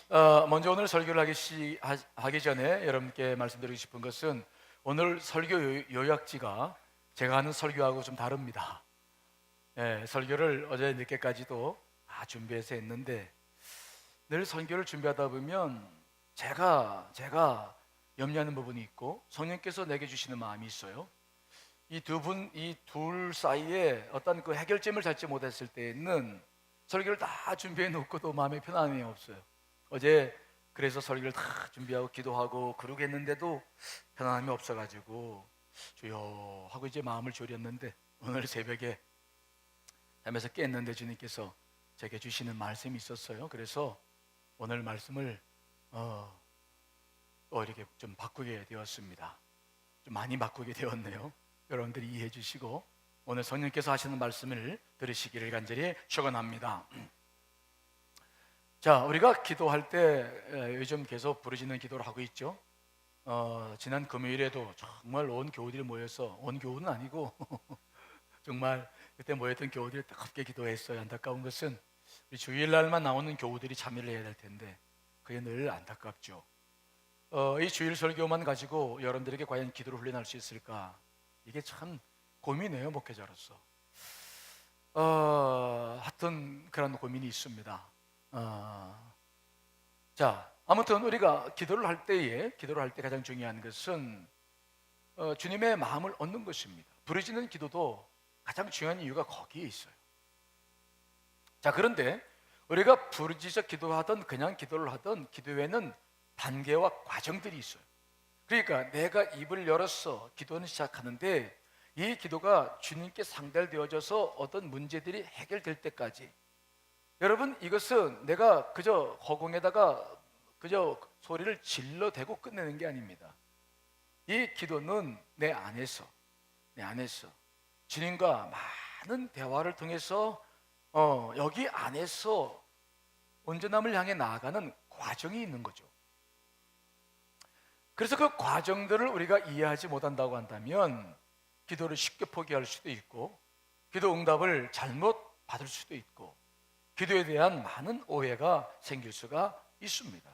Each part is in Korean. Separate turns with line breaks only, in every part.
먼저 오늘 설교를 하기 전에 여러분께 말씀드리고 싶은 것은 오늘 설교 요약지가 제가 하는 설교하고 좀 다릅니다. 설교를 어제 늦게까지도 준비해서 했는데 늘 설교를 준비하다 보면 제가 염려하는 부분이 있고 성령께서 내게 주시는 마음이 있어요. 이 둘 사이에 어떤 그 해결점을 찾지 못했을 때에는 설교를 다 준비해 놓고도 마음에 편안함이 없어요. 어제 그래서 설교를 다 준비하고 기도하고 그러겠는데도 편안함이 없어가지고 주여 하고 이제 마음을 졸였는데 오늘 새벽에 잠에서 깼는데 주님께서 제게 주시는 말씀이 있었어요. 그래서 오늘 말씀을 또 이렇게 좀 바꾸게 되었습니다. 좀 많이 바꾸게 되었네요. 여러분들이 이해해 주시고 오늘 성령께서 하시는 말씀을 들으시기를 간절히 축원합니다. 자, 우리가 기도할 때 요즘 계속 부르짖는 기도를 하고 있죠. 지난 금요일에도 정말 온 교우들이 모여서, 온 교우는 아니고 정말 그때 모였던 교우들이 뜨겁게 기도했어요. 안타까운 것은 우리 주일날만 나오는 교우들이 참여를 해야 될 텐데 그게 늘 안타깝죠. 이 주일 설교만 가지고 여러분들에게 과연 기도를 훈련할 수 있을까? 이게 참 고민이에요, 목회자로서. 하여튼 그런 고민이 있습니다. 자, 아무튼 우리가 기도를 할 때 가장 중요한 것은 주님의 마음을 얻는 것입니다. 부르짖는 기도도 가장 중요한 이유가 거기에 있어요. 자, 그런데 우리가 부르짖어 기도하든 그냥 기도를 하든 기도에는 단계와 과정들이 있어요. 그러니까 내가 입을 열어서 기도는 시작하는데 이 기도가 주님께 상달되어져서 어떤 문제들이 해결될 때까지, 여러분, 이것은 내가 그저 허공에다가 그저 소리를 질러대고 끝내는 게 아닙니다. 이 기도는 내 안에서 주님과 많은 대화를 통해서 여기 안에서 온전함을 향해 나아가는 과정이 있는 거죠. 그래서 그 과정들을 우리가 이해하지 못한다고 한다면 기도를 쉽게 포기할 수도 있고 기도 응답을 잘못 받을 수도 있고 기도에 대한 많은 오해가 생길 수가 있습니다.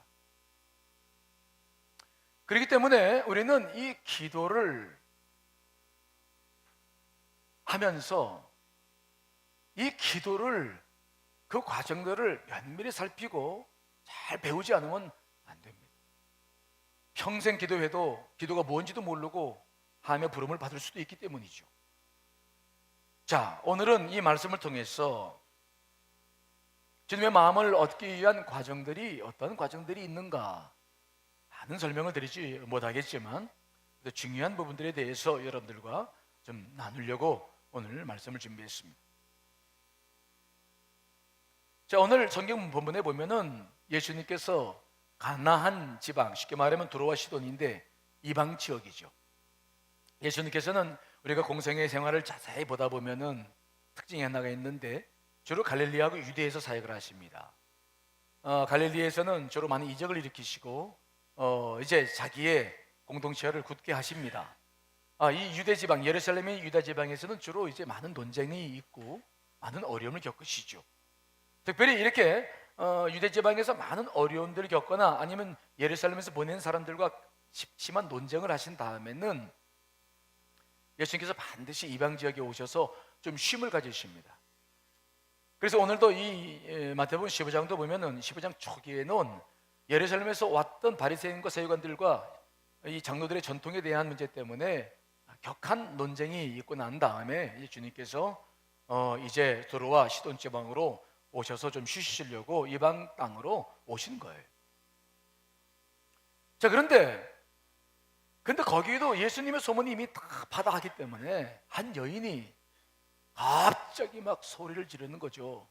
그렇기 때문에 우리는 이 기도를 하면서 그 과정들을 면밀히 살피고 잘 배우지 않으면 안 됩니다. 평생 기도해도 기도가 뭔지도 모르고 하나님의 부름을 받을 수도 있기 때문이죠. 자, 오늘은 이 말씀을 통해서 주님의 마음을 얻기 위한 과정들이 어떤 과정들이 있는가 많은 설명을 드리지 못하겠지만 중요한 부분들에 대해서 여러분들과 좀 나누려고 오늘 말씀을 준비했습니다. 자, 오늘 성경 본문에 보면은 예수님께서 가나안 지방, 쉽게 말하면 두로와 시돈인데 이방 지역이죠. 예수님께서는 우리가 공생의 생활을 자세히 보다 보면은 특징이 하나가 있는데 주로 갈릴리하고 유대에서 사역을 하십니다. 갈릴리에서는 주로 많은 이적을 일으키시고 이제 자기의 공동체를 굳게 하십니다. 이 유대 지방, 예루살렘의 유다 지방에서는 주로 이제 많은 논쟁이 있고 많은 어려움을 겪으시죠. 특별히 이렇게 유대 지방에서 많은 어려움들을 겪거나 아니면 예루살렘에서 보낸 사람들과 심한 논쟁을 하신 다음에는 예수님께서 반드시 이방 지역에 오셔서 좀 쉼을 가지십니다. 그래서 오늘도 이 마태복음 15장도 보면은 15장 초기에는 예루살렘에서 왔던 바리새인과 서기관들과 이 장로들의 전통에 대한 문제 때문에 격한 논쟁이 있고 난 다음에 주님께서 이제 두로와 시돈 지방으로 오셔서 좀 쉬시려고 이방 땅으로 오신 거예요. 자, 그런데 거기에도 예수님의 소문이 이미 다 받아가기 때문에 한 여인이 갑자기 막 소리를 지르는 거죠.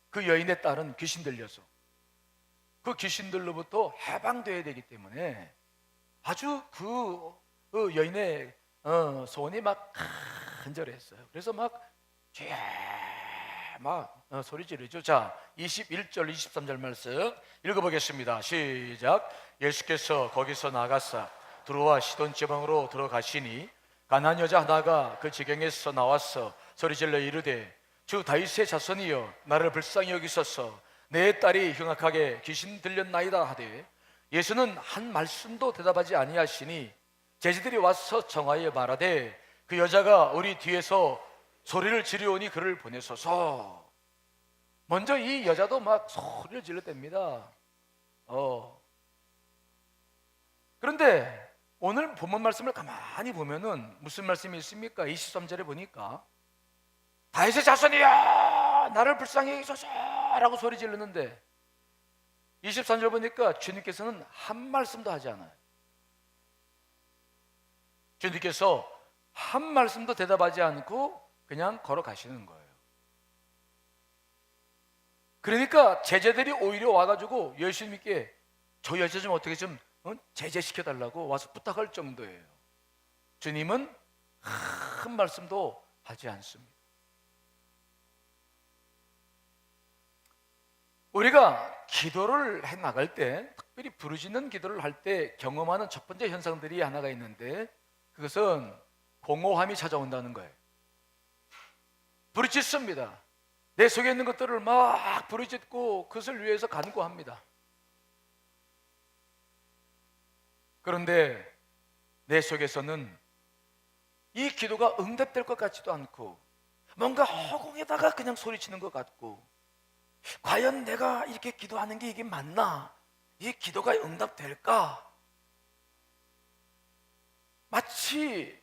그 여인의 딸은 귀신 들려서 그 귀신들로부터 해방되어야 되기 때문에 아주 그 여인의 소원이 막 간절했어요. 그래서 막 소리 지르죠. 자, 21절 23절 말씀 읽어보겠습니다. 시작. 예수께서 거기서 나가사 두로와 시돈 지방으로 들어가시니 가나안 여자 하나가 그 지경에서 나와서 소리질러 이르되 주 다윗의 자손이여 나를 불쌍히 여기소서 내 딸이 흉악하게 귀신 들렸나이다 하되 예수는 한 말씀도 대답하지 아니하시니 제자들이 와서 청하여 말하되 그 여자가 우리 뒤에서 소리를 지르오니 그를 보내소서. 먼저 이 여자도 막 소리를 질렀답니다. 그런데 오늘 본문 말씀을 가만히 보면은 무슨 말씀이 있습니까? 23절에 보니까 다윗의 자손이여 나를 불쌍히 여기소서 라고 소리 지르는데 23절 보니까 주님께서는 한 말씀도 하지 않아요. 주님께서 한 말씀도 대답하지 않고 그냥 걸어가시는 거예요. 그러니까 제자들이 오히려 와가지고 예수님께 저 여자 좀 어떻게 좀 제재시켜달라고 와서 부탁할 정도예요. 주님은 한 말씀도 하지 않습니다. 우리가 기도를 해 나갈 때, 특별히 부르짖는 기도를 할 때 경험하는 첫 번째 현상들이 하나가 있는데 그것은 공허함이 찾아온다는 거예요. 부르짖습니다. 내 속에 있는 것들을 막 부르짖고 그것을 위해서 간구합니다. 그런데 내 속에서는 이 기도가 응답될 것 같지도 않고 뭔가 허공에다가 그냥 소리치는 것 같고 과연 내가 이렇게 기도하는 게 이게 맞나? 이 기도가 응답될까? 마치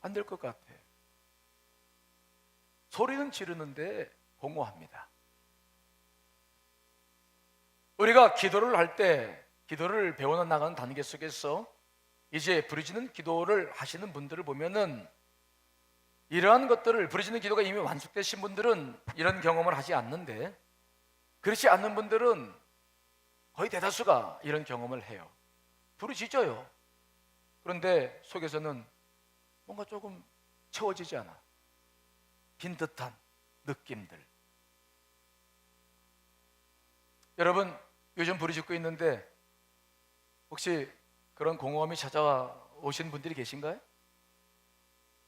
안 될 것 같아. 소리는 지르는데 공허합니다. 우리가 기도를 할 때 기도를 배워 나가는 단계 속에서 이제 부르짖는 기도를 하시는 분들을 보면은 이러한 것들을 부르짖는 기도가 이미 완숙되신 분들은 이런 경험을 하지 않는데 그렇지 않는 분들은 거의 대다수가 이런 경험을 해요. 부르짖어요. 그런데 속에서는 뭔가 조금 채워지지 않아. 빈 듯한 느낌들. 여러분 요즘 부르짖고 있는데 혹시 그런 공허함이 찾아오신 분들이 계신가요?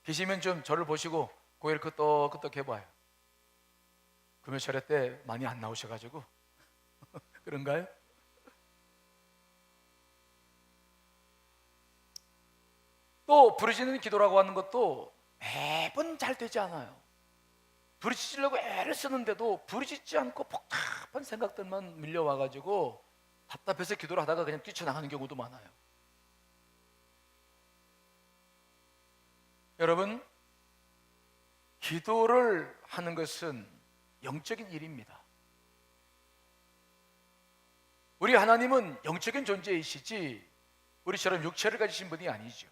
계시면 좀 저를 보시고 고개를 끄덕끄덕 해봐요. 금요철에 때 많이 안 나오셔가지고 그런가요? 또 부르짖는 기도라고 하는 것도 매번 잘 되지 않아요. 부르짖으려고 애를 쓰는데도 부르짖지 않고 복잡한 생각들만 밀려와가지고 답답해서 기도를 하다가 그냥 뛰쳐나가는 경우도 많아요. 여러분, 기도를 하는 것은 영적인 일입니다. 우리 하나님은 영적인 존재이시지 우리처럼 육체를 가지신 분이 아니죠.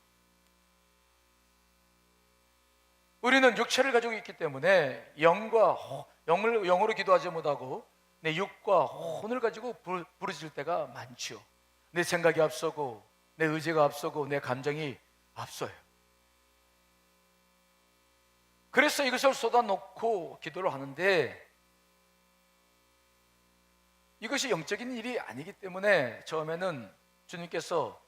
우리는 육체를 가지고 있기 때문에 영으로 기도하지 못하고 내 육과 혼을 가지고 부르짖을 때가 많죠. 내 생각이 앞서고 내 의지가 앞서고 내 감정이 앞서요. 그래서 이것을 쏟아놓고 기도를 하는데 이것이 영적인 일이 아니기 때문에 처음에는 주님께서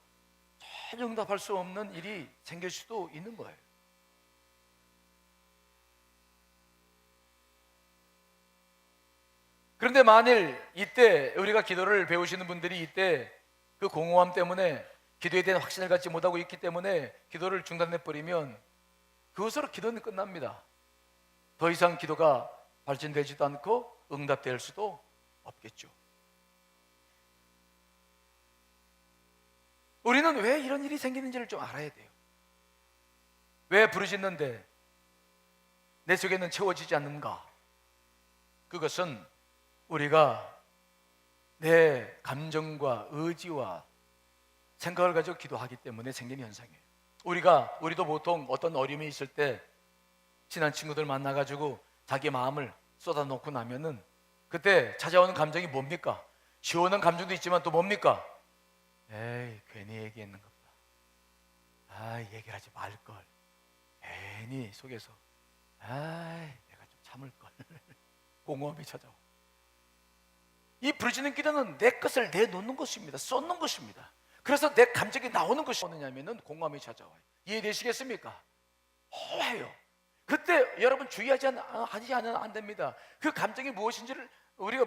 잘 응답할 수 없는 일이 생길 수도 있는 거예요. 그런데 만일 이때 우리가 기도를 배우시는 분들이 이때 그 공허함 때문에 기도에 대한 확신을 갖지 못하고 있기 때문에 기도를 중단해버리면 그것으로 기도는 끝납니다. 더 이상 기도가 발전되지도 않고 응답될 수도 없겠죠. 우리는 왜 이런 일이 생기는지를 좀 알아야 돼요. 왜 부르짖는데 내 속에는 채워지지 않는가? 그것은 우리가 내 감정과 의지와 생각을 가지고 기도하기 때문에 생기는 현상이에요. 우리도 보통 어떤 어려움이 있을 때 친한 친구들 만나가지고 자기 마음을 쏟아놓고 나면은 그때 찾아오는 감정이 뭡니까? 시원한 감정도 있지만 또 뭡니까? 에이 괜히 얘기했는 것보다 얘기를 하지 말걸. 괜히 속에서 내가 좀 참을걸. 공허함이 찾아와. 이 부르짖는 기도는 내 것을 내놓는 것입니다. 쏟는 것입니다. 그래서 내 감정이 나오는 것이 뭐냐면은 공허함이 찾아와요. 이해되시겠습니까? 와요. 그때 여러분 하지 않으면 안 됩니다. 그 감정이 무엇인지를 우리가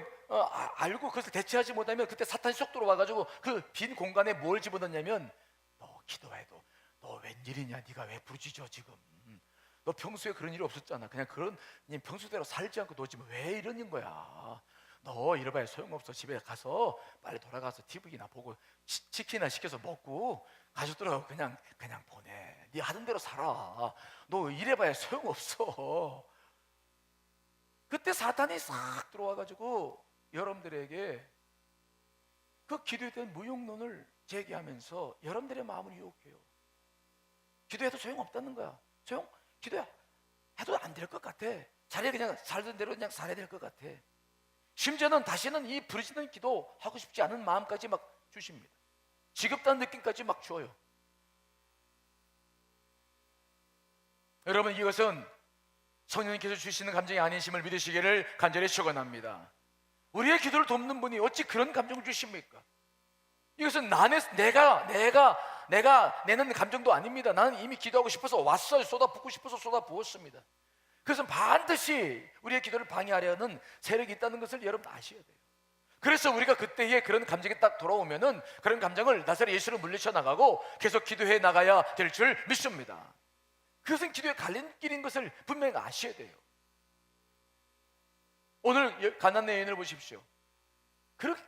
알고 그것을 대체하지 못하면 그때 사탄이 쏙 들어와가지고 그 빈 공간에 뭘 집어넣냐면, 너 기도해도 너 웬일이냐, 네가 왜 부르짖어 지금, 너 평소에 그런 일이 없었잖아, 그냥 그런 평소대로 살지 않고 너 지금 왜 이러는 거야, 너 이러봐야 소용없어, 집에 가서 빨리 돌아가서 TV나 보고 치킨이나 시켜서 먹고 가족들하고 그냥 보내, 네 하던 대로 살아, 너 이래봐야 소용없어. 그때 사탄이 싹 들어와가지고 여러분들에게 그 기도에 대한 무용론을 제기하면서 여러분들의 마음을 유혹해요. 기도해도 소용없다는 거야. 기도해도 안 될 것 같아. 자리에 그냥 살던 대로 그냥 살아야 될 것 같아. 심지어는 다시는 이 부르짖는 기도 하고 싶지 않은 마음까지 막 주십니다. 지겹다는 느낌까지 막 줘요. 여러분, 이것은 성령님께서 주시는 감정이 아니심을 믿으시기를 간절히 축원합니다. 우리의 기도를 돕는 분이 어찌 그런 감정을 주십니까? 이것은 내가 내는 감정도 아닙니다. 나는 이미 기도하고 싶어서 왔어요. 쏟아붓고 싶어서 쏟아부었습니다. 그것은 반드시 우리의 기도를 방해하려는 세력이 있다는 것을 여러분 아셔야 돼요. 그래서 우리가 그때에 그런 감정이 딱 돌아오면은 그런 감정을 나사렛 예수로 물리쳐 나가고 계속 기도해 나가야 될 줄 믿습니다. 그것은 기도의 갈림길인 것을 분명히 아셔야 돼요. 오늘 가나안의 여인을 보십시오. 그렇게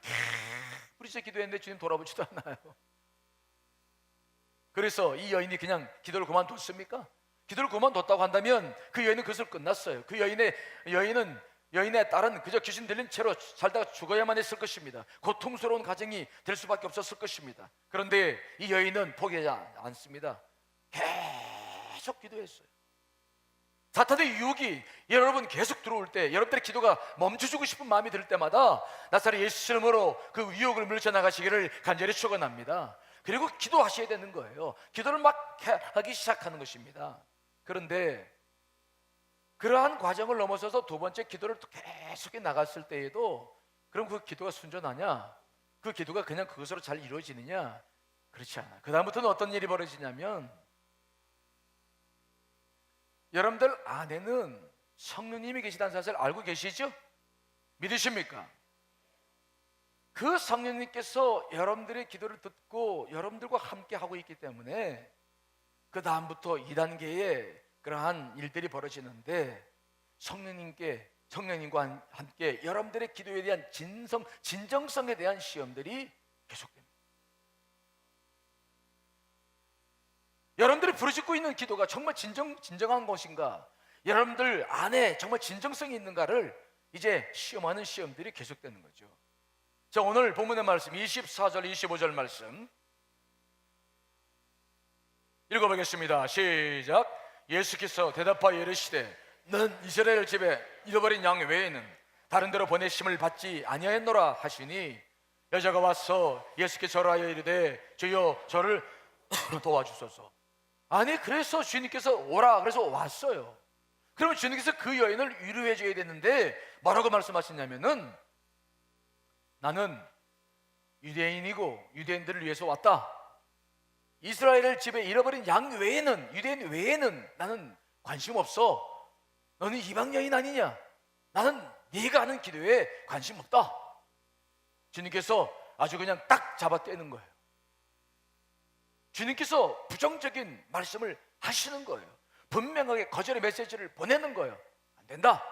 부르짖어 기도했는데 주님 돌아보지도 않아요. 그래서 이 여인이 그냥 기도를 그만뒀습니까? 기도를 그만뒀다고 한다면 그 여인은 그것을 끝났어요. 그 여인의 딸은 그저 귀신 들린 채로 살다가 죽어야만 했을 것입니다. 고통스러운 가정이 될 수밖에 없었을 것입니다. 그런데 이 여인은 포기하지 않습니다. 계속 기도했어요. 사탄의 유혹이 여러분 계속 들어올 때, 여러분들의 기도가 멈춰주고 싶은 마음이 들 때마다 나사렛 예수 이름으로 그 유혹을 물리쳐 나가시기를 간절히 축원합니다. 그리고 기도하셔야 되는 거예요. 기도를 막 하기 시작하는 것입니다. 그런데 그러한 과정을 넘어서서 두 번째 기도를 또 계속해 나갔을 때에도, 그럼 그 기도가 순전하냐? 그 기도가 그냥 그것으로 잘 이루어지느냐? 그렇지 않아요. 그 다음부터는 어떤 일이 벌어지냐면, 여러분들 안에는 성령님이 계시다는 사실을 알고 계시죠? 믿으십니까? 그 성령님께서 여러분들의 기도를 듣고 여러분들과 함께 하고 있기 때문에 그 다음부터 2단계의 그러한 일들이 벌어지는데, 성령님과 함께 여러분들의 기도에 대한 진정성에 대한 시험들이 계속됩니다. 여러분들이 부르짖고 있는 기도가 정말 진정한 것인가, 여러분들 안에 정말 진정성이 있는가를 이제 시험하는 시험들이 계속되는 거죠. 자, 오늘 본문의 말씀 24절 25절 말씀 읽어보겠습니다. 시작. 예수께서 대답하여 이르시되 너는 이스라엘 집에 잃어버린 양 외에는 다른 데로 보내심을 받지 아니하였노라 하시니, 여자가 와서 예수께 절하여 이르되 주여 저를 도와주소서. 아니, 그래서 주님께서 오라 그래서 왔어요. 그러면 주님께서 그 여인을 위로해 줘야 되는데 뭐라고 말씀하시냐면은, 나는 유대인이고 유대인들을 위해서 왔다. 이스라엘 집에 잃어버린 양 외에는, 유대인 외에는 나는 관심 없어. 너는 이방 여인 아니냐? 나는 네가 하는 기도에 관심 없다. 주님께서 아주 그냥 딱 잡아떼는 거예요. 주님께서 부정적인 말씀을 하시는 거예요. 분명하게 거절의 메시지를 보내는 거예요. 안 된다.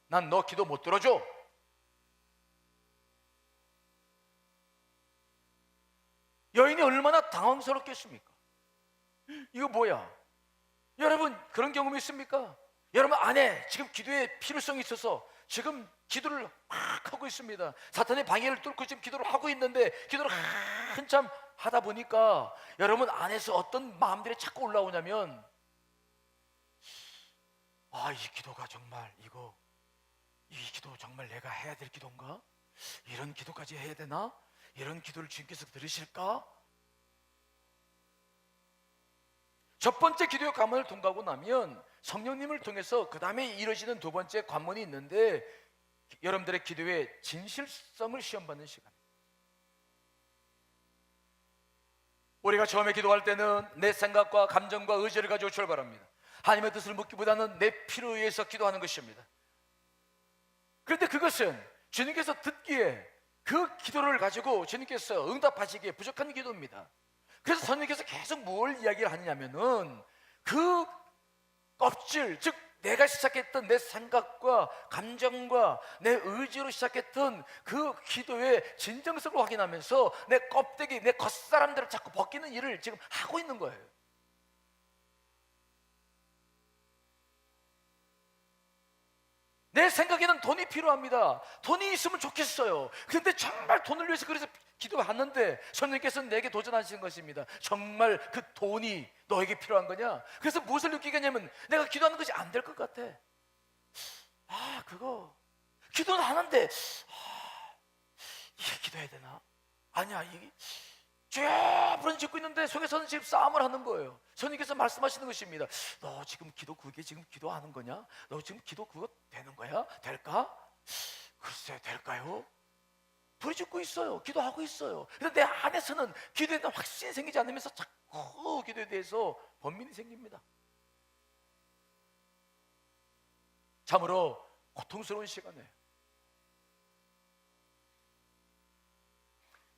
난 너 기도 못 들어줘. 여인이 얼마나 당황스럽겠습니까? 이거 뭐야? 여러분 그런 경험이 있습니까? 여러분 안에 지금 기도의 필요성이 있어서 지금 기도를 막 하고 있습니다. 사탄의 방해를 뚫고 지금 기도를 하고 있는데, 기도를 한참 하다 보니까 여러분 안에서 어떤 마음들이 자꾸 올라오냐면, 이 기도가 정말 이 기도 정말 내가 해야 될 기도인가? 이런 기도까지 해야 되나? 이런 기도를 주님께서 들으실까? 첫 번째 기도의 관문을 통과하고 나면 성령님을 통해서 그 다음에 이루어지는 두 번째 관문이 있는데, 여러분들의 기도의 진실성을 시험받는 시간입니다. 우리가 처음에 기도할 때는 내 생각과 감정과 의지를 가지고 출발합니다. 하나님의 뜻을 묻기보다는 내 필요에 의해서 기도하는 것입니다. 그런데 그것은 주님께서 듣기에 그 기도를 가지고 주님께서 응답하시기에 부족한 기도입니다. 그래서 성령께서 계속 뭘 이야기를 하느냐면은 그 껍질, 즉 내가 시작했던 내 생각과 감정과 내 의지로 시작했던 그 기도의 진정성을 확인하면서 내 껍데기, 내 겉사람들을 자꾸 벗기는 일을 지금 하고 있는 거예요. 내 생각에는 돈이 필요합니다. 돈이 있으면 좋겠어요. 그런데 정말 돈을 위해서 그래서 기도하는데 성령께서는 내게 도전하시는 것입니다. 정말 그 돈이 너에게 필요한 거냐? 그래서 무엇을 느끼겠냐면 내가 기도하는 것이 안 될 것 같아. 그거 기도는 하는데 이게 기도해야 되나? 아니야, 이게 죄 부르짖고 있는데 속에서는 지금 싸움을 하는 거예요. 성령께서 말씀하시는 것입니다. 너 지금 기도 그게 지금 기도하는 거냐? 너 지금 기도 그거 되는 거야? 될까? 글쎄 될까요? 부르짖고 있어요. 기도하고 있어요. 그런데 내 안에서는 기도에 대한 확신이 생기지 않으면서 자꾸 기도에 대해서 번민이 생깁니다. 참으로 고통스러운 시간이에요.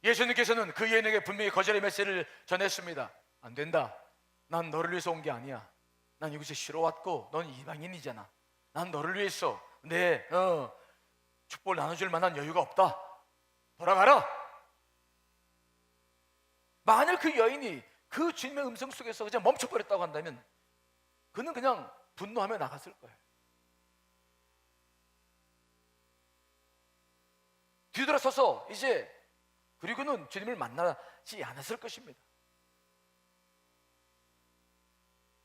예수님께서는 그 여인에게 분명히 거절의 메시지를 전했습니다. 안 된다. 난 너를 위해서 온 게 아니야. 난 이곳에 쉬러 왔고 넌 이방인이잖아. 난 너를 위해서 내 축복을 나눠줄 만한 여유가 없다. 돌아가라. 만일 그 여인이 그 주님의 음성 속에서 그냥 멈춰버렸다고 한다면 그는 그냥 분노하며 나갔을 거예요. 뒤돌아서서 이제 그리고는 주님을 만나지 않았을 것입니다.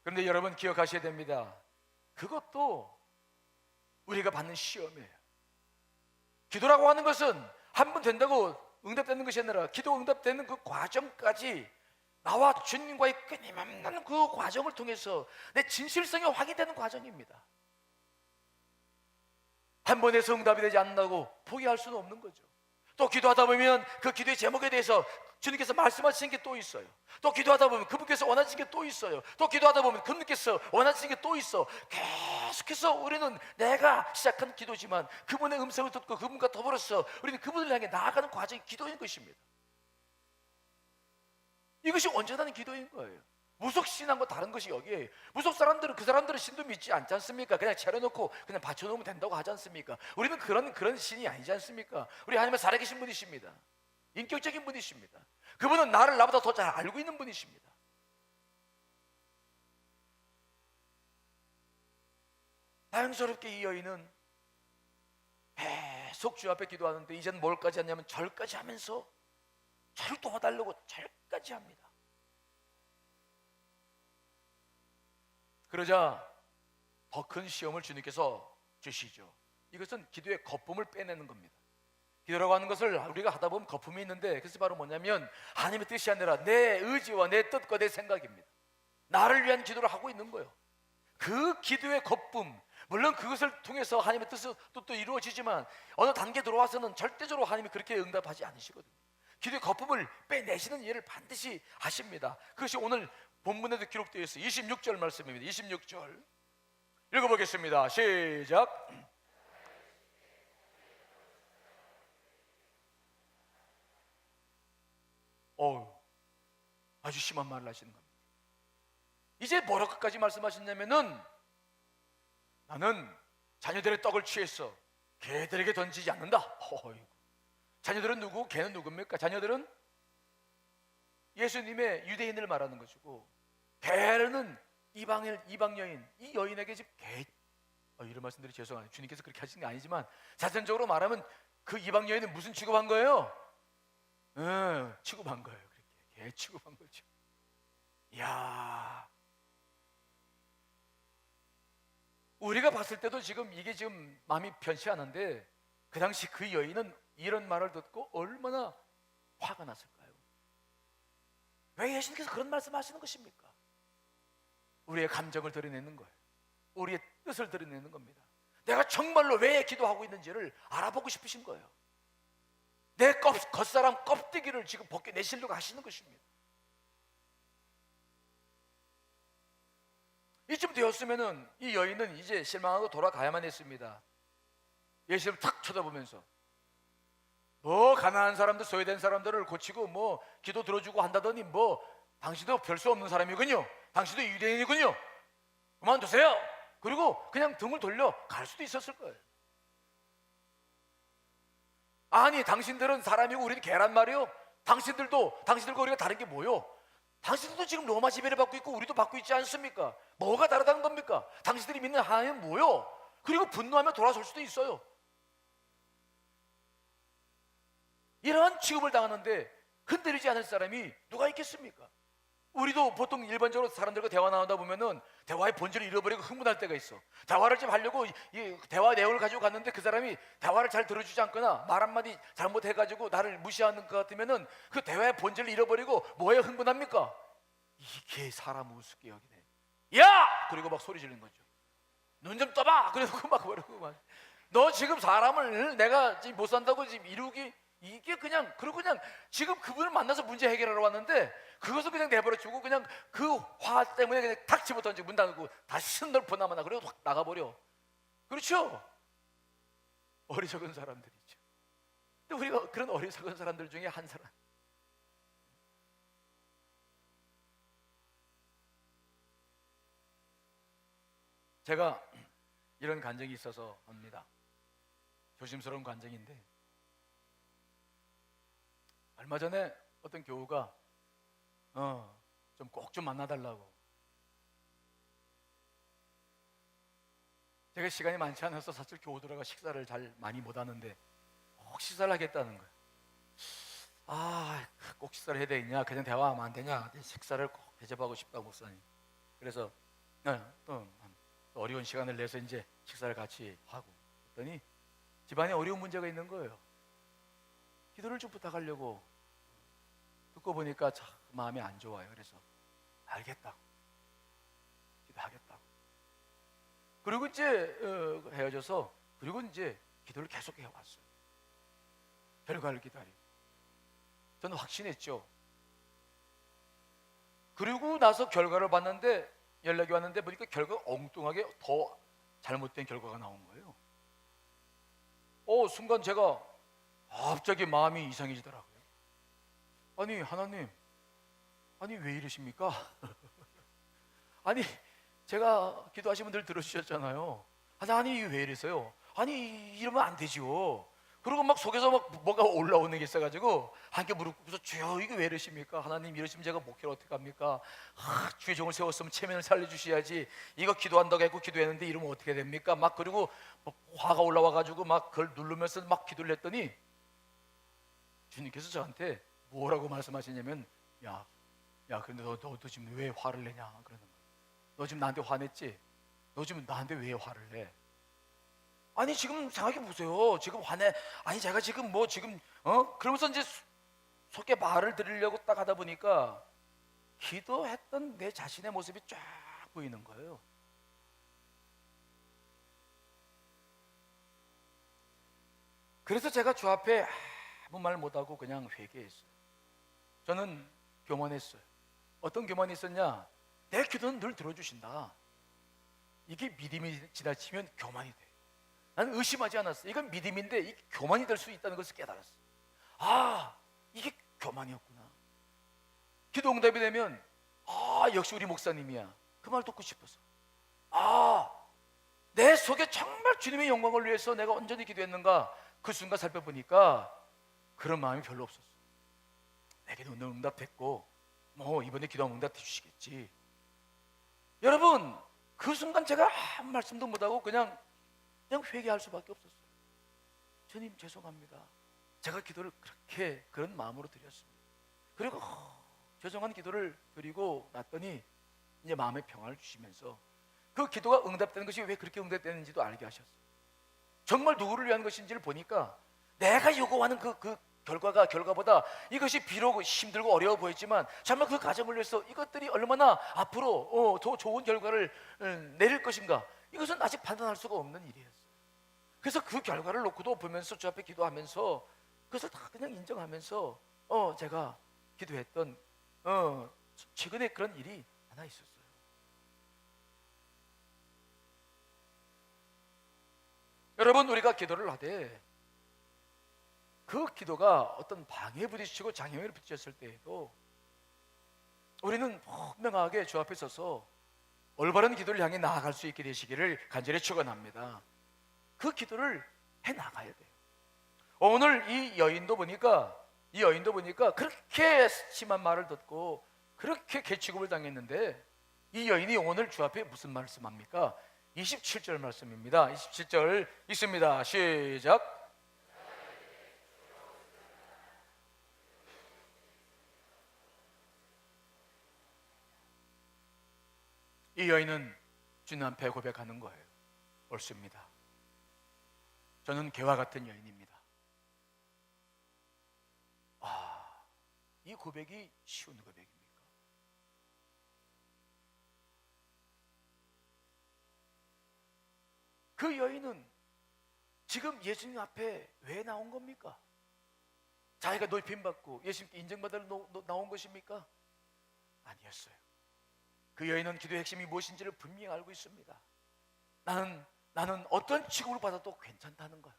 그런데 여러분 기억하셔야 됩니다. 그것도 우리가 받는 시험이에요. 기도라고 하는 것은 한 번 된다고 응답되는 것이 아니라 기도 응답되는 그 과정까지 나와 주님과의 끊임없는 그 과정을 통해서 내 진실성이 확인되는 과정입니다. 한 번에서 응답이 되지 않는다고 포기할 수는 없는 거죠. 또 기도하다 보면 그 기도의 제목에 대해서 주님께서 말씀하시는 게 또 있어요. 또 기도하다 보면 그분께서 원하시는 게 또 있어요. 또 기도하다 보면 그분께서 원하시는 게 또 있어. 계속해서 우리는 내가 시작한 기도지만 그분의 음성을 듣고 그분과 더불어서 우리는 그분을 향해 나아가는 과정이 기도인 것입니다. 이것이 온전한 기도인 거예요. 무속신앙과 다른 것이 여기에요. 무속 사람들은 그 사람들은 신도 믿지 않지 않습니까? 그냥 차려놓고 그냥 바쳐놓으면 된다고 하지 않습니까? 우리는 그런 신이 아니지 않습니까? 우리 하나님은 살아계신 분이십니다. 인격적인 분이십니다. 그분은 나보다 더 잘 알고 있는 분이십니다. 다행스럽게 이 여인은 계속 주 앞에 기도하는데 이제는 뭘까지 하냐면 절까지 하면서 저를 도와달라고 절까지 합니다. 그러자 더 큰 시험을 주님께서 주시죠. 이것은 기도의 거품을 빼내는 겁니다. 기도라고 하는 것을 우리가 하다 보면 거품이 있는데 그것이 바로 뭐냐면 하나님의 뜻이 아니라 내 의지와 내 뜻과 내 생각입니다. 나를 위한 기도를 하고 있는 거예요. 그 기도의 거품, 물론 그것을 통해서 하나님의 뜻도 이루어지지만 어느 단계 들어와서는 절대적으로 하나님이 그렇게 응답하지 않으시거든요. 기도의 거품을 빼내시는 일을 반드시 하십니다. 그것이 오늘 본문에도 기록되어 있어요. 26절 말씀입니다. 26절 읽어보겠습니다. 시작. 아주 심한 말을 하시는 겁니다. 이제 뭐라고까지 말씀하셨냐면은 나는 자녀들의 떡을 취해서 개들에게 던지지 않는다. 자녀들은 누구? 개는 누굽니까? 자녀들은 예수님의 유대인을 말하는 것이고 개는 이방 여인, 이 여인에게 지금 이런 말씀드리 죄송합니다. 주님께서 그렇게 하신 게 아니지만 자선적으로 말하면 그 이방 여인은 무슨 취급한 거예요? 취급한 거예요. 그렇게 개 취급한 거죠. 이야, 우리가 봤을 때도 지금 이게 지금 마음이 편치 않은데 그 당시 그 여인은 이런 말을 듣고 얼마나 화가 났을까요? 왜 예수님께서 그런 말씀하시는 것입니까? 우리의 감정을 드러내는 거예요. 우리의 뜻을 드러내는 겁니다. 내가 정말로 왜 기도하고 있는지를 알아보고 싶으신 거예요. 내 겉사람 껍데기를 지금 벗겨내시려고 하시는 것입니다. 이쯤 되었으면은 이 여인은 이제 실망하고 돌아가야만 했습니다. 예수님을 탁 쳐다보면서 뭐 가난한 사람들, 소외된 사람들을 고치고 뭐 기도 들어주고 한다더니 뭐 당신도 별 수 없는 사람이군요. 당신도 유대인이군요. 그만두세요. 그리고 그냥 등을 돌려 갈 수도 있었을 거예요. 아니 당신들은 사람이고 우리는 개란 말이요. 당신들과 우리가 다른 게 뭐요? 당신들도 지금 로마 지배를 받고 있고 우리도 받고 있지 않습니까? 뭐가 다르다는 겁니까? 당신들이 믿는 하나님은 뭐요? 그리고 분노하며 돌아설 수도 있어요. 이러한 취급을 당하는데 흔들리지 않을 사람이 누가 있겠습니까? 우리도 보통 일반적으로 사람들과 대화 나누다 보면은 대화의 본질을 잃어버리고 흥분할 때가 있어. 대화를 좀 하려고 이 대화 내용을 가지고 갔는데 그 사람이 대화를 잘 들어주지 않거나 말 한마디 잘못해가지고 나를 무시하는 것 같으면은 그 대화의 본질을 잃어버리고 뭐에 흥분합니까? 이게 사람 우습게 여기네. 야! 그리고 막 소리 지르는 거죠. 눈 좀 떠봐! 그래놓고 막 그러고 막. 너 지금 사람을 내가 지금 못 산다고 지금 이루기? 이게 그냥 그리고 그냥 지금 그분을 만나서 문제 해결하러 왔는데 그것을 그냥 내버려두고 그냥 그 화 때문에 그냥 탁 집어던지고 문 닫고 다시 신널퍼 나만 그리고 확 나가버려. 그렇죠? 어리석은 사람들이죠. 근데 우리가 그런 어리석은 사람들 중에 한 사람, 제가 이런 간증이 있어서 합니다. 조심스러운 간증인데 얼마 전에 어떤 교우가 좀 꼭 좀 만나달라고. 제가 시간이 많지 않아서 사실 교우들하고 식사를 잘 많이 못하는데 꼭 식사를 하겠다는 거예요. 꼭 식사를 해야 되겠냐? 그냥 대화하면 안 되냐? 식사를 꼭 대접하고 싶다고 목사님. 그래서 또 어려운 시간을 내서 이제 식사를 같이 하고 했더니 집안에 어려운 문제가 있는 거예요. 기도를 좀 부탁하려고 듣고 보니까 참 마음이 안 좋아요. 그래서 알겠다고 기도하겠다고. 그리고 이제 헤어져서 그리고 이제 기도를 계속 해왔어요. 결과를 기다리고. 저는 확신했죠. 그리고 나서 결과를 봤는데 연락이 왔는데 보니까 결과가 엉뚱하게 더 잘못된 결과가 나온 거예요. 순간 제가 갑자기 마음이 이상해지더라고요. 아니 하나님, 아니 왜 이러십니까? 아니 제가 기도하신 분들 들어주셨잖아요. 아니 왜 이러세요? 아니 이러면 안 되지요. 그리고 막 속에서 막 뭐가 올라오는 게 있어가지고 함께 무릎 꿇고서 주여 이게 왜 이러십니까? 하나님 이러시면 제가 목회를 어떻게 합니까? 주의 종을 세웠으면 체면을 살려주셔야지. 이거 기도한다고 했고 기도했는데 이러면 어떻게 됩니까? 막 그리고 막 화가 올라와가지고 막 그걸 누르면서 막 기도를 했더니 주님께서 저한테 뭐라고 말씀하시냐면 야 근데 너도 지금 왜 화를 내냐 그러는 거예요. 너 지금 나한테 화냈지? 너 지금 나한테 왜 화를 내? 아니 지금 생각해 보세요. 지금 화내. 아니 제가 지금 뭐 지금 그러면서 이제 속에 말을 드리려고 딱 하다 보니까 기도했던 내 자신의 모습이 쫙 보이는 거예요. 그래서 제가 주 앞에 아무 말 못하고 그냥 회개했어요. 저는 교만했어요. 어떤 교만이 있었냐? 내 기도는 늘 들어주신다. 이게 믿음이 지나치면 교만이 돼. 나는 의심하지 않았어. 이건 믿음인데 이게 교만이 될 수 있다는 것을 깨달았어. 이게 교만이었구나. 기도 응답이 되면 역시 우리 목사님이야. 그 말 듣고 싶어서. 내 속에 정말 주님의 영광을 위해서 내가 온전히 기도했는가 그 순간 살펴보니까 그런 마음이 별로 없었어. 내게도 응답됐고 뭐 이번에 기도하면 응답해 주시겠지. 여러분 그 순간 제가 아무 말씀도 못하고 그냥 회개할 수밖에 없었어요. 주님 죄송합니다. 제가 기도를 그렇게 그런 마음으로 드렸습니다. 그리고 죄송한 기도를 드리고 났더니 이제 마음의 평안을 주시면서 그 기도가 응답되는 것이 왜 그렇게 응답되는지도 알게 하셨어요. 정말 누구를 위한 것인지를 보니까 내가 요구하는 그 결과보다 이것이 비록 힘들고 어려워 보였지만 정말 그 과정을 위해서 이것들이 얼마나 앞으로 더 좋은 결과를 내릴 것인가 이것은 아직 판단할 수가 없는 일이었어요. 그래서 그 결과를 놓고도 보면서 주 앞에 기도하면서 그것을 다 그냥 인정하면서 제가 기도했던 최근에 그런 일이 하나 있었어요. 여러분, 우리가 기도를 하되 그 기도가 어떤 방해에 부딪히고 장애물에 부딪혔을 때에도 우리는 분명하게 주 앞에 서서 올바른 기도를 향해 나아갈 수 있게 되시기를 간절히 축원합니다. 그 기도를 해 나가야 돼요. 오늘 이 여인도 보니까 그렇게 심한 말을 듣고 그렇게 개취급을 당했는데, 이 여인이 오늘 주 앞에 무슨 말씀합니까? 27절 말씀입니다. 27절 읽습니다. 시작. 이 여인은 주님 앞에 고백하는 거예요. 옳습니다. 저는 개와 같은 여인입니다. 이 고백이 쉬운 고백입니까? 그 여인은 지금 예수님 앞에 왜 나온 겁니까? 자기가 높임받고 예수님께 인정받으러 나온 것입니까? 아니었어요. 그 여인은 기도의 핵심이 무엇인지를 분명히 알고 있습니다. 나는 어떤 취급을 받아도 괜찮다는 거예요.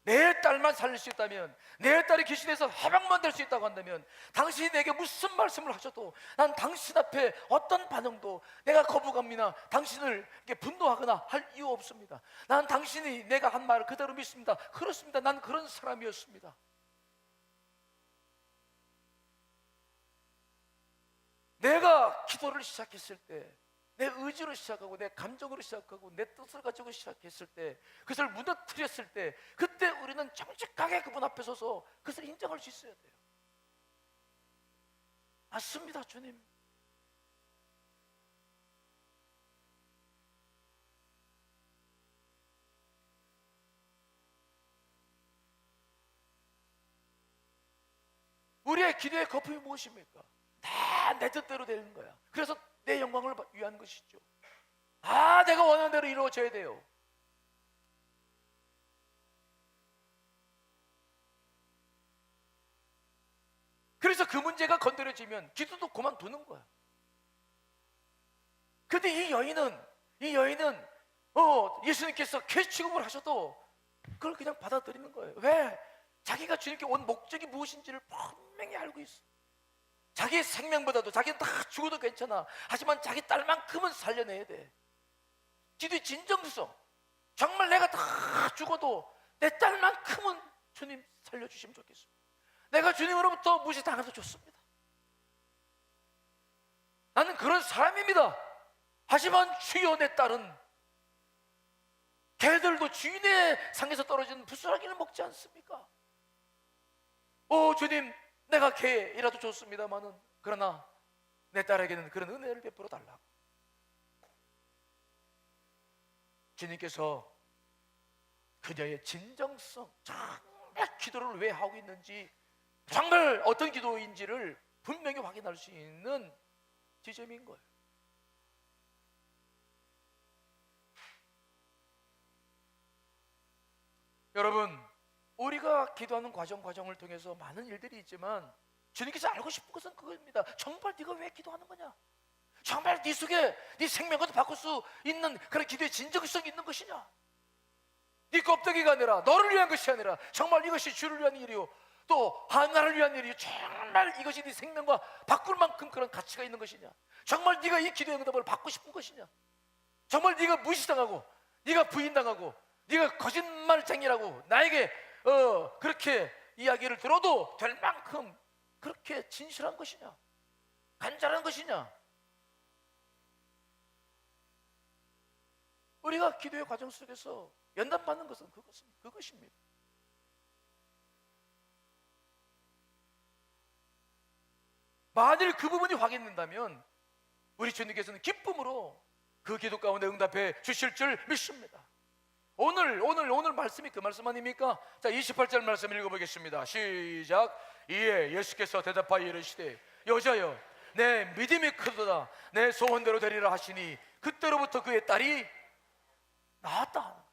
내 딸만 살릴 수 있다면, 내 딸이 귀신에서 해방만 될 수 있다고 한다면, 당신이 내게 무슨 말씀을 하셔도 난 당신 앞에 어떤 반응도, 내가 거부감이나 당신을 분노하거나 할 이유 없습니다. 난 당신이 내가 한 말을 그대로 믿습니다. 그렇습니다. 난 그런 사람이었습니다. 내가 기도를 시작했을 때, 내 의지로 시작하고 내 감정으로 시작하고 내 뜻을 가지고 시작했을 때, 그것을 무너뜨렸을 때, 그때 우리는 정직하게 그분 앞에 서서 그것을 인정할 수 있어야 돼요. 맞습니다, 주님. 우리의 기도의 거품이 무엇입니까? 다 내 뜻대로 되는 거야. 그래서 내 영광을 위한 것이죠. 내가 원하는 대로 이루어져야 돼요. 그래서 그 문제가 건드려지면 기도도 그만두는 거야. 근데 이 여인은 예수님께서 개취급을 하셔도 그걸 그냥 받아들이는 거예요. 왜? 자기가 주님께 온 목적이 무엇인지를 분명히 알고 있어. 자기 생명보다도, 자기는 다 죽어도 괜찮아. 하지만 자기 딸만큼은 살려내야 돼. 기도의 진정성. 정말 내가 다 죽어도 내 딸만큼은 주님 살려주시면 좋겠습니다. 내가 주님으로부터 무시당해도 좋습니다. 나는 그런 사람입니다. 하지만 주여, 내 딸은 개들도 주인의 상에서 떨어지는 부스러기를 먹지 않습니까? 주님, 내가 개이라도 좋습니다마는, 그러나 내 딸에게는 그런 은혜를 베풀어 달라고. 주님께서 그녀의 진정성, 정말 기도를 왜 하고 있는지, 정말 어떤 기도인지를 분명히 확인할 수 있는 지점인 거예요. 여러분, 우리가 기도하는 과정을 통해서 많은 일들이 있지만 주님께서 알고 싶은 것은 그겁니다. 정말 네가 왜 기도하는 거냐? 정말 네 속에 네 생명을 바꿀 수 있는 그런 기도의 진정성이 있는 것이냐? 네 껍데기가 아니라, 너를 위한 것이 아니라 정말 이것이 주를 위한 일이요, 또 하나를 위한 일이요, 정말 이것이 네 생명과 바꿀 만큼 그런 가치가 있는 것이냐? 정말 네가 이 기도의 응답을 받고 싶은 것이냐? 정말 네가 무시당하고, 네가 부인당하고, 네가 거짓말쟁이라고 나에게 그렇게 이야기를 들어도 될 만큼 그렇게 진실한 것이냐? 간절한 것이냐? 우리가 기도의 과정 속에서 연단받는 것은 그것입니다. 만일 그 부분이 확인된다면 우리 주님께서는 기쁨으로 그 기도 가운데 응답해 주실 줄 믿습니다. 오늘 말씀이 그 말씀 아닙니까? 자, 28절 말씀 읽어보겠습니다. 시작. 이에 예수께서 대답하여 이르시되, 여자여, 내 믿음이 크도다. 내 소원대로 되리라 하시니 그때로부터 그의 딸이 나았다.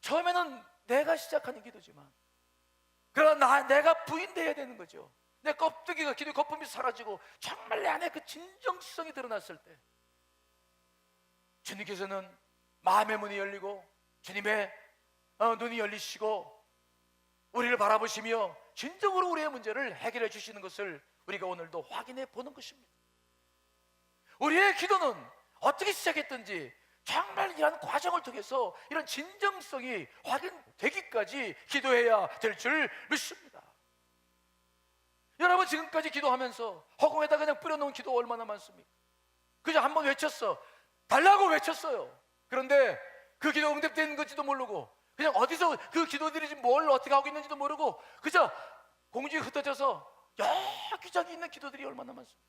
처음에는 내가 시작하는 기도지만, 그러나 내가 부인돼야 되는 거죠. 내 껍데기가, 기도의 거품이 사라지고 정말 내 안에 그 진정성이 드러났을 때, 주님께서는 마음의 문이 열리고 주님의 눈이 열리시고 우리를 바라보시며 진정으로 우리의 문제를 해결해 주시는 것을 우리가 오늘도 확인해 보는 것입니다. 우리의 기도는 어떻게 시작했든지 정말 이런 과정을 통해서 이런 진정성이 확인되기까지 기도해야 될 줄 믿습니다. 여러분, 지금까지 기도하면서 허공에다 그냥 뿌려놓은 기도 얼마나 많습니까? 그저 한번 외쳤어, 달라고 외쳤어요. 그런데 그 기도 응답되는 건지도 모르고 그냥 어디서 그 기도들이 뭘 어떻게 하고 있는지도 모르고 그저 공중에 흩어져서 여기저기 있는 기도들이 얼마나 많습니까?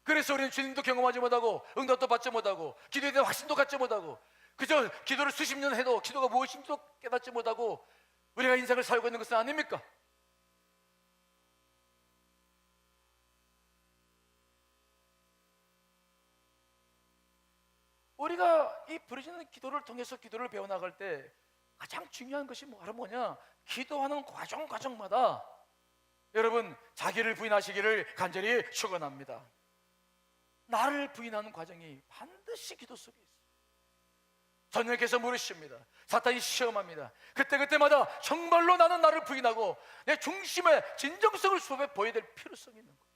그래서 우리는 주님도 경험하지 못하고 응답도 받지 못하고 기도에 대한 확신도 갖지 못하고 그저 기도를 수십 년 해도 기도가 무엇인지도 깨닫지 못하고 우리가 인생을 살고 있는 것은 아닙니까? 우리가 이 부르짖는 기도를 통해서 기도를 배워나갈 때 가장 중요한 것이 뭐냐? 기도하는 과정마다 여러분 자기를 부인하시기를 간절히 축원합니다. 나를 부인하는 과정이 반드시 기도 속에 있어요. 전능께서 물으십니다. 사탄이 시험합니다. 그때마다 정말로 나는 나를 부인하고 내 중심의 진정성을 수업에 보여야 될 필요성이 있는 거예요.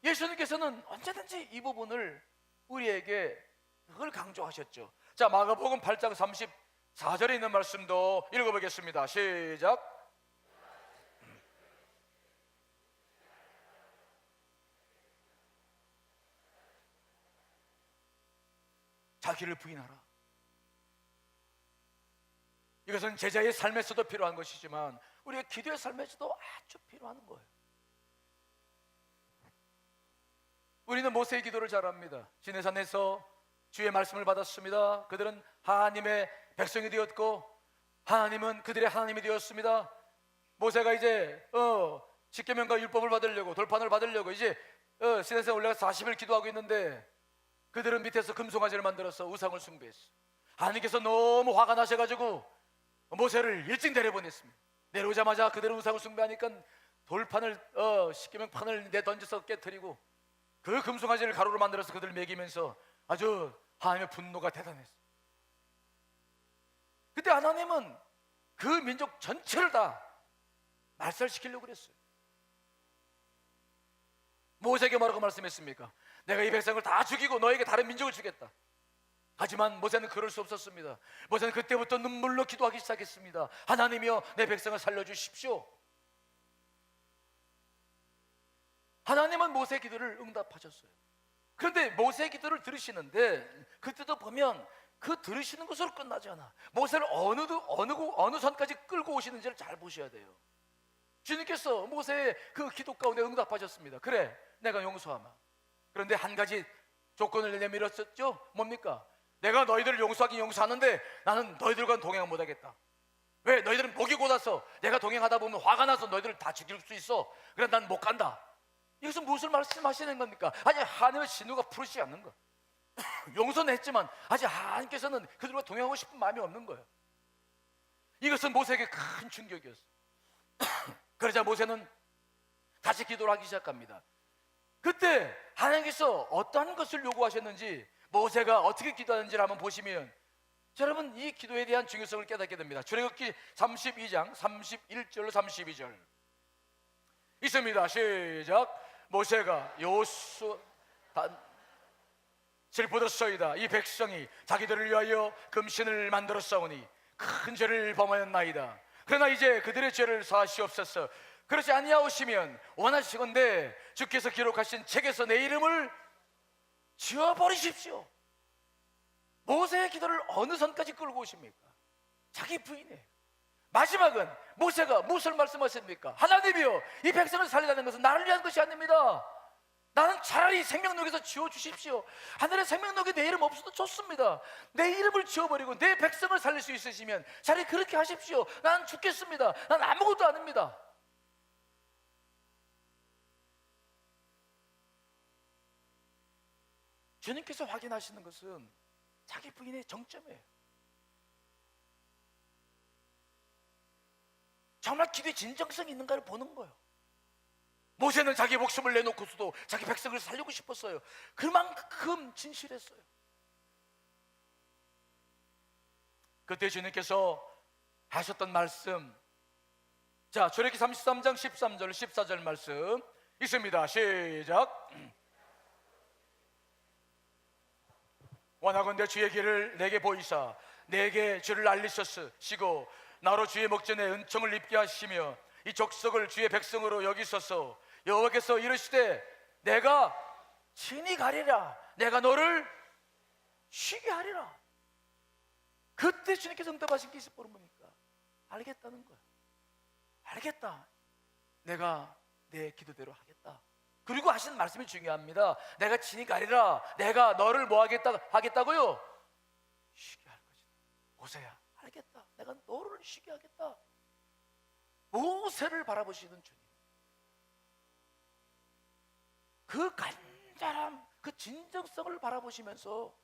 예수님께서는 언제든지 이 부분을 우리에게 그걸 강조하셨죠. 자, 마가복음 8장 34절에 있는 말씀도 읽어보겠습니다. 시작. 자기를 부인하라. 이것은 제자의 삶에서도 필요한 것이지만 우리의 기도의 삶에서도 아주 필요한 거예요. 우리는 모세의 기도를 잘 압니다. 시내산에서 주의 말씀을 받았습니다. 그들은 하나님의 백성이 되었고 하나님은 그들의 하나님이 되었습니다. 모세가 이제 십계명과 율법을 받으려고 돌판을 받으려고 이제 시내산에 올라가 40일 기도하고 있는데 그들은 밑에서 금송아지를 만들어서 우상을 숭배했어. 하나님께서 너무 화가 나셔가지고 모세를 일찍 내려보냈습니다. 내려오자마자 그들은 우상을 숭배하니까 돌판을 십계명판을 내던져서 깨뜨리고 그 금송아지를 가루로 만들어서 그들을 먹이면서 아주 하나님의 분노가 대단했어요. 그때 하나님은 그 민족 전체를 다 말살시키려고 그랬어요. 모세에게 뭐라고 말씀했습니까? 내가 이 백성을 다 죽이고 너에게 다른 민족을 주겠다. 하지만 모세는 그럴 수 없었습니다. 모세는 그때부터 눈물로 기도하기 시작했습니다. 하나님이여, 내 백성을 살려주십시오. 하나님은 모세의 기도를 응답하셨어요. 그런데 모세의 기도를 들으시는데 그때도 보면 그 들으시는 것으로 끝나지 않아. 모세를 어느 선까지 끌고 오시는지를 잘 보셔야 돼요. 주님께서 모세의 그 기도 가운데 응답하셨습니다. 그래, 내가 용서하마. 그런데 한 가지 조건을 내밀었었죠. 뭡니까? 내가 너희들을 용서하긴 용서하는데 나는 너희들과는 동행 못하겠다. 왜? 너희들은 목이 곧아서 내가 동행하다 보면 화가 나서 너희들을 다 죽일 수 있어. 그래, 난 못 간다. 이것은 무엇을 말씀하시는 겁니까? 아직 하나님의 진노가 푸르지 않는 거. 용서는 했지만 아직 하나님께서는 그들과 동행하고 싶은 마음이 없는 거예요. 이것은 모세에게 큰 충격이었어요. 그러자 모세는 다시 기도를 하기 시작합니다. 그때 하나님께서 어떠한 것을 요구하셨는지 모세가 어떻게 기도하는지를 한번 보시면 여러분 이 기도에 대한 중요성을 깨닫게 됩니다. 출애굽기 32장 31절로 32절 있습니다. 시작. 모세가 슬프도소이다. 이 백성이 자기들을 위하여 금신을 만들었사오니 큰 죄를 범하였나이다. 그러나 이제 그들의 죄를 사하시옵소서. 그렇지 아니하오시면 원하시건대 주께서 기록하신 책에서 내 이름을 지워버리십시오. 모세의 기도를 어느 선까지 끌고 오십니까? 자기 부인이에요. 마지막은 모세가 무엇을 말씀하십니까? 하나님이여, 이 백성을 살리라는 것은 나를 위한 것이 아닙니다. 나는 차라리 생명록에서 지워주십시오. 하늘의 생명록에 내 이름 없어도 좋습니다. 내 이름을 지워버리고 내 백성을 살릴 수 있으시면 차라리 그렇게 하십시오. 나는 죽겠습니다. 난 아무것도 아닙니다. 주님께서 확인하시는 것은 자기 부인의 정점이에요. 정말 기도의 진정성이 있는가를 보는 거예요. 모세는 자기 목숨을 내놓고서도 자기 백성을 살리고 싶었어요. 그만큼 진실했어요. 그때 주님께서 하셨던 말씀, 자, 출애굽기 33장 13절 14절 말씀 있습니다. 시작. 원하건대 주의 길을 내게 보이사 내게 주를 알리셨으시고 나로 주의 목전에 은총을 입게 하시며 이 족속을 주의 백성으로 여기소서. 여호와께서 이르시되 내가 친히 가리라. 내가 너를 쉬게 하리라. 그때 주님께서 응답하신 게 있을 보니까 알겠다는 거야. 알겠다. 내가 내 기도대로 하겠다. 그리고 하시는 말씀이 중요합니다. 내가 친히 가리라. 내가 너를 뭐 하겠다고요? 쉬게 할 것이다. 모세야, 알겠다. 내가 너를 쉬게 하겠다. 모세를 바라보시는 주님, 그 간절함, 그 진정성을 바라보시면서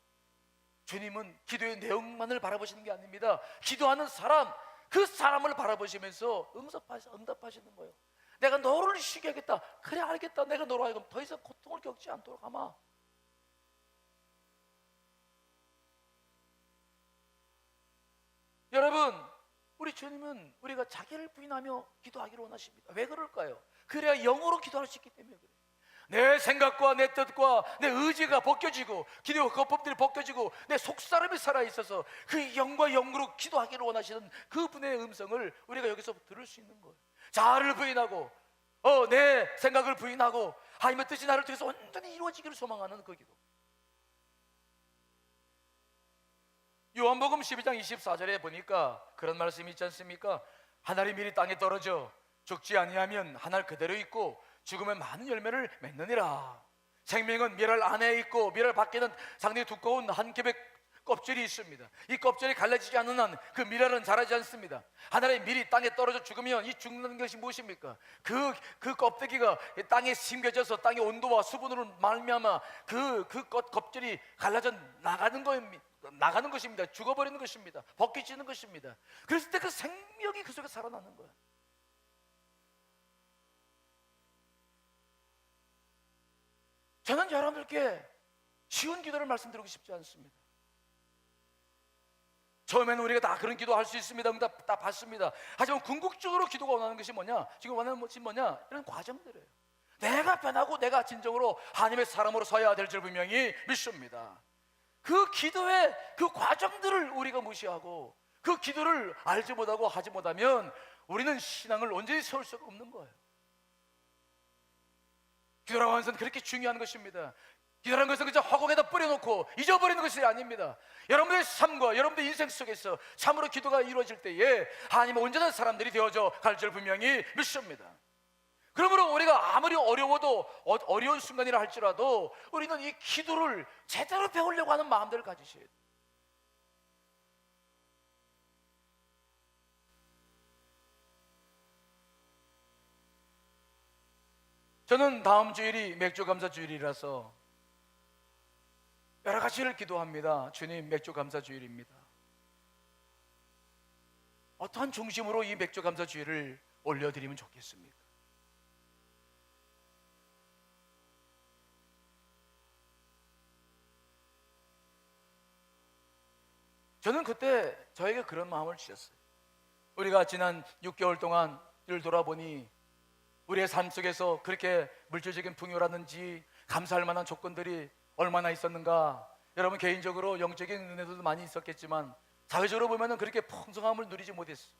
주님은 기도의 내용만을 바라보시는 게 아닙니다. 기도하는 사람, 그 사람을 바라보시면서 응답하시는 거예요. 내가 너를 쉬게 하겠다. 그래, 알겠다. 내가 너로 하여금 더 이상 고통을 겪지 않도록 하마. 여러분, 우리 주님은 우리가 자기를 부인하며 기도하기를 원하십니다. 왜 그럴까요? 그래야 영으로 기도할 수 있기 때문에 그래요. 내 생각과 내 뜻과 내 의지가 벗겨지고 기도 거법들이 벗겨지고 내 속사람이 살아있어서 그 영과 영으로 기도하기를 원하시는 그분의 음성을 우리가 여기서 들을 수 있는 거예요. 자아를 부인하고 내 생각을 부인하고 하나님의 뜻이 나를 통해서 온전히 이루어지기를 소망하는 그 기도. 요한복음 12장 24절에 보니까 그런 말씀이 있지 않습니까? 하늘이 미리 땅에 떨어져 죽지 아니하면 하늘 그대로 있고 죽으면 많은 열매를 맺느니라. 생명은 미랄 안에 있고 미랄 밖에는 상당히 두꺼운 한 겹의 껍질이 있습니다. 이 껍질이 갈라지지 않는 한 그 미랄은 자라지 않습니다. 하늘의 밀이 땅에 떨어져 죽으면 이 죽는 것이 무엇입니까? 그 껍데기가 땅에 심겨져서 땅의 온도와 수분으로 말미암아 그 껍질이 갈라져 나가는 것입니다. 죽어버리는 것입니다. 벗겨지는 것입니다. 그랬을 때 그 생명이 그 속에 살아나는 거야. 저는 여러분들께 쉬운 기도를 말씀드리고 싶지 않습니다. 처음에는 우리가 다 그런 기도 할 수 있습니다. 응답 다 받습니다. 하지만 궁극적으로 기도가 원하는 것이 뭐냐? 지금 원하는 것이 뭐냐? 이런 과정들이에요. 내가 변하고 내가 진정으로 하나님의 사람으로 서야 될 줄 분명히 믿습니다. 그 기도의 그 과정들을 우리가 무시하고 그 기도를 알지 못하고 하지 못하면 우리는 신앙을 온전히 세울 수가 없는 거예요. 기도라고 하는 것은 그렇게 중요한 것입니다. 기도라는 것은 그저 허공에다 뿌려놓고 잊어버리는 것이 아닙니다. 여러분의 삶과 여러분의 인생 속에서 참으로 기도가 이루어질 때에 하나님의 온전한 사람들이 되어져 갈 줄 분명히 믿습니다. 그러므로 우리가 아무리 어려워도 어려운 순간이라 할지라도 우리는 이 기도를 제대로 배우려고 하는 마음들을 가지셔야 돼요. 저는 다음 주일이 맥주감사 주일이라서 여러 가지를 기도합니다. 주님, 맥주감사 주일입니다. 어떠한 중심으로 이 맥주감사 주일을 올려드리면 좋겠습니까? 저는 그때 저에게 그런 마음을 주셨어요. 우리가 지난 6개월 동안 늘 돌아보니 우리의 삶 속에서 그렇게 물질적인 풍요라든지 감사할 만한 조건들이 얼마나 있었는가. 여러분 개인적으로 영적인 은혜도 많이 있었겠지만 사회적으로 보면 그렇게 풍성함을 누리지 못했어요.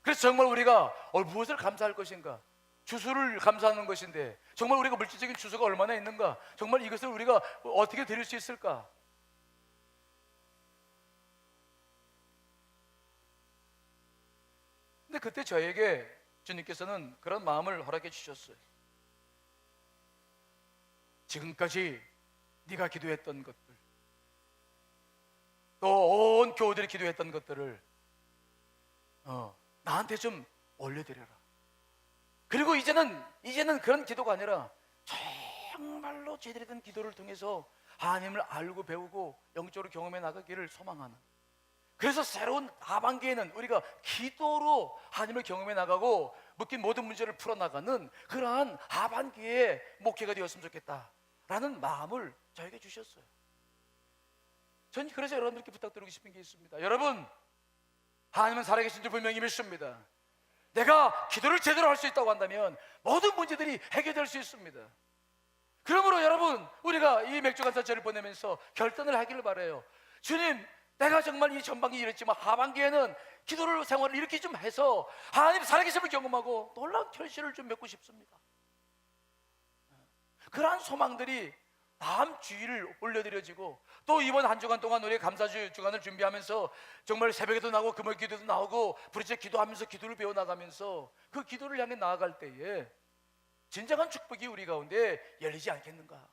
그래서 정말 우리가 무엇을 감사할 것인가? 주수를 감사하는 것인데 정말 우리가 물질적인 주수가 얼마나 있는가? 정말 이것을 우리가 어떻게 드릴 수 있을까? 근데 그때 저에게 주님께서는 그런 마음을 허락해 주셨어요. 지금까지 네가 기도했던 것들, 또 온 교우들이 기도했던 것들을 나한테 좀 올려드려라. 그리고 이제는 그런 기도가 아니라 정말로 제대로 된 기도를 통해서 하나님을 알고 배우고 영적으로 경험해 나가기를 소망하는 그래서 새로운 하반기에는 우리가 기도로 하나님을 경험해 나가고 묶인 모든 문제를 풀어나가는 그러한 하반기에 목회가 되었으면 좋겠다라는 마음을 저에게 주셨어요. 전 그래서 여러분들께 부탁드리고 싶은 게 있습니다. 여러분, 하나님은 살아계신 줄 분명히 믿습니다. 내가 기도를 제대로 할 수 있다고 한다면 모든 문제들이 해결될 수 있습니다. 그러므로 여러분, 우리가 이 맥주간사절을 보내면서 결단을 하기를 바라요. 주님, 내가 정말 이 전반기 이랬지만 하반기에는 기도를 생활을 이렇게 좀 해서 하나님 살아계심을 경험하고 놀라운 결실을 좀 맺고 싶습니다. 그러한 소망들이 다음 주일을 올려드려지고, 또 이번 한 주간 동안 우리 감사주 주간을 준비하면서 정말 새벽에도 나오고 금요일 기도도 나오고 부르짖어 기도하면서 기도를 배워나가면서 그 기도를 향해 나아갈 때에 진정한 축복이 우리 가운데 열리지 않겠는가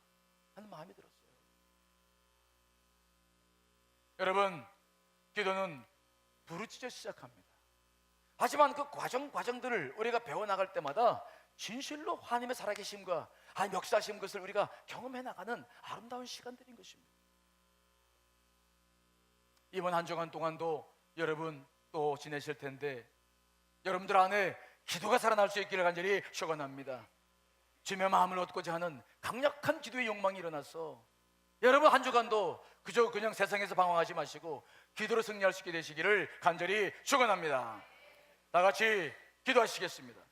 하는 마음이 들었어요. 여러분, 기도는 부르짖어 시작합니다. 하지만 그 과정들을 우리가 배워나갈 때마다 진실로 하나님의 살아계심과 하나님 역사하신 것을 우리가 경험해 나가는 아름다운 시간들인 것입니다. 이번 한 주간 동안도 여러분 또 지내실 텐데, 여러분들 안에 기도가 살아날 수 있기를 간절히 축원합니다. 주님의 마음을 얻고자 하는 강력한 기도의 욕망이 일어나서 여러분 한 주간도 그저 그냥 세상에서 방황하지 마시고 기도로 승리할 수 있게 되시기를 간절히 축원합니다. 다 같이 기도하시겠습니다.